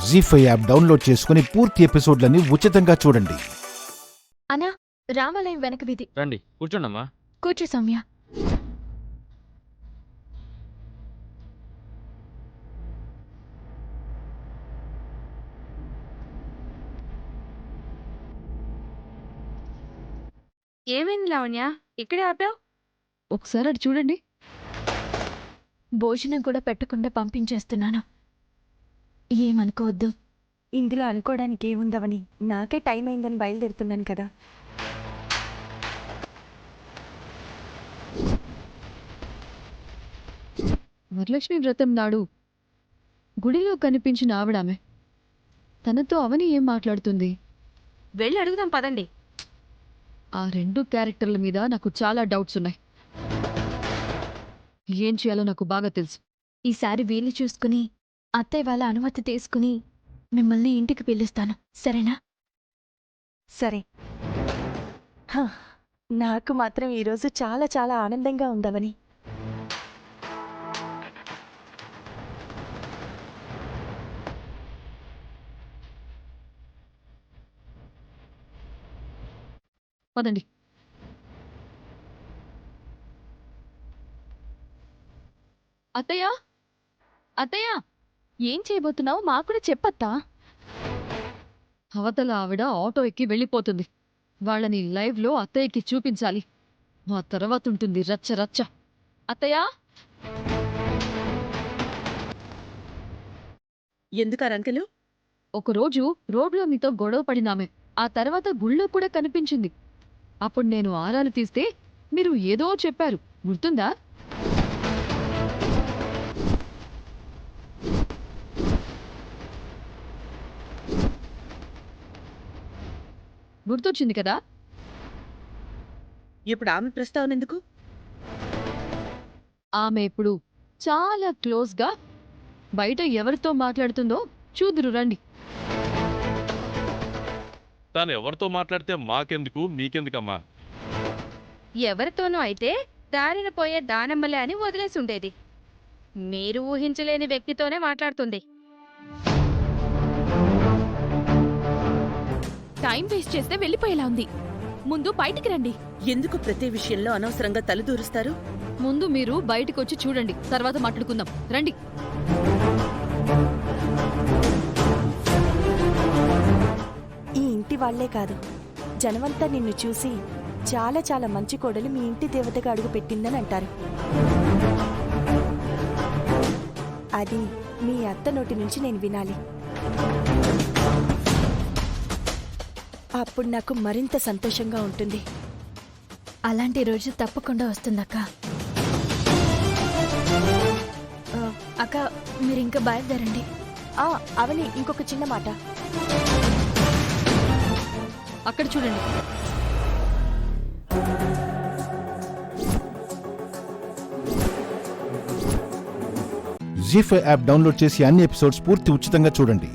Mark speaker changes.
Speaker 1: జీ5 app download చేసుకుని పూర్తి ఎపిసోడ్లని ఉచితంగా చూడండి.
Speaker 2: అన్నా, రామాలయం వెనక వీధి.
Speaker 3: రండి కూర్చోండమ్మా.
Speaker 2: కూర్చో సౌమ్య.
Speaker 4: ఏమైంది లావణ్య, ఇక్కడే ఆపావు?
Speaker 2: ఒకసారి అటు చూడండి. భోజనం కూడా పెట్టకుండా పంపించేస్తున్నాను. ఏమనుకోవద్దు.
Speaker 4: ఇందులో అనుకోవడానికి ఏముందవని, నాకే టైం అయిందని బయలుదేరుతున్నాను కదా.
Speaker 5: వరలక్ష్మి వ్రతం నాడు గుడిలో కనిపించిన ఆవిడామె. తనతో అవని ఏం మాట్లాడుతుంది?
Speaker 4: వెళ్ళి అడుగుదాం పదండి.
Speaker 5: ఆ రెండు క్యారెక్టర్ల మీద నాకు చాలా డౌట్స్ ఉన్నాయి. ఏం చేయాలో నాకు బాగా తెలుసు.
Speaker 2: ఈసారి వీలు చూసుకుని అత్తయ్య వాళ్ళ అనుమతి తీసుకుని మిమ్మల్ని ఇంటికి పిలుస్తాను, సరేనా?
Speaker 4: సరే. నాకు మాత్రం ఈరోజు చాలా చాలా ఆనందంగా ఉందవని.
Speaker 5: పదండి. అత్తయ్య, అత్తయ్య, ఏం చేయబోతున్నావు? మాకు కూడా చెప్పత్తా. అవతల ఆవిడ ఆటో ఎక్కి వెళ్ళిపోతుంది. వాళ్ళని లైవ్లో అత్తయ్యకి చూపించాలి. ఆ తర్వాత ఉంటుంది రచ్చ రచ్చ. అత్తయ్య,
Speaker 4: ఎందుకు రంకెలు?
Speaker 5: ఒకరోజు రోడ్లో మీతో గొడవ పడినామే. ఆ తర్వాత గుళ్ళో కూడా కనిపించింది. అప్పుడు నేను ఆరాలు తీస్తే మీరు ఏదో చెప్పారు, గుర్తుందా? గుర్తొచ్చింది కదా?
Speaker 4: ఇప్పుడు ఆమె ప్రస్తావన ఎందుకు?
Speaker 5: ఆమె ఇప్పుడు చాలా క్లోజ్గా బయట ఎవరితో మాట్లాడుతుందో చూదురు రండి.
Speaker 6: తాను ఎవరితో మాట్లాడితే మాకెందుకు, మీకెందుకమ్మా?
Speaker 4: ఎవరితోనూ అయితే దారిన పోయే దానమ్మలే అని వదిలేసి ఉండేది. మీరు ఊహించలేని వ్యక్తితోనే మాట్లాడుతుంది.
Speaker 2: టైం వేస్ట్ చేస్తే వెళ్ళిపోయేలా ఉంది. ముందు బయటికి రండి.
Speaker 7: ఎందుకు ప్రతి విషయంలో అనవసరంగా తలదూరుస్తారు?
Speaker 5: ముందు మీరు బయటకొచ్చి చూడండి, తర్వాత మాట్లాడుకుందాం. రండి.
Speaker 4: ఈ ఇంటి వాళ్లే కాదు, జనమంతా నిన్ను చూసి చాలా చాలా మంచి కోడలు మీ ఇంటి దేవతగా అడుగు పెట్టిందని అంటారు. అది మీ అత్త నోటి నుంచి నేను వినాలి. అప్పుడు నాకు మరింత సంతోషంగా ఉంటుంది.
Speaker 2: అలాంటి రోజు తప్పకుండా వస్తుందక్క. అక్క, మీరు ఇంకా బయలుదేరండి.
Speaker 4: అవని, ఇంకొక చిన్న మాట.
Speaker 5: అక్కడ చూడండి.
Speaker 1: జీ5 యాప్ డౌన్లోడ్ చేసి అన్ని ఎపిసోడ్స్ పూర్తి ఉచితంగా చూడండి.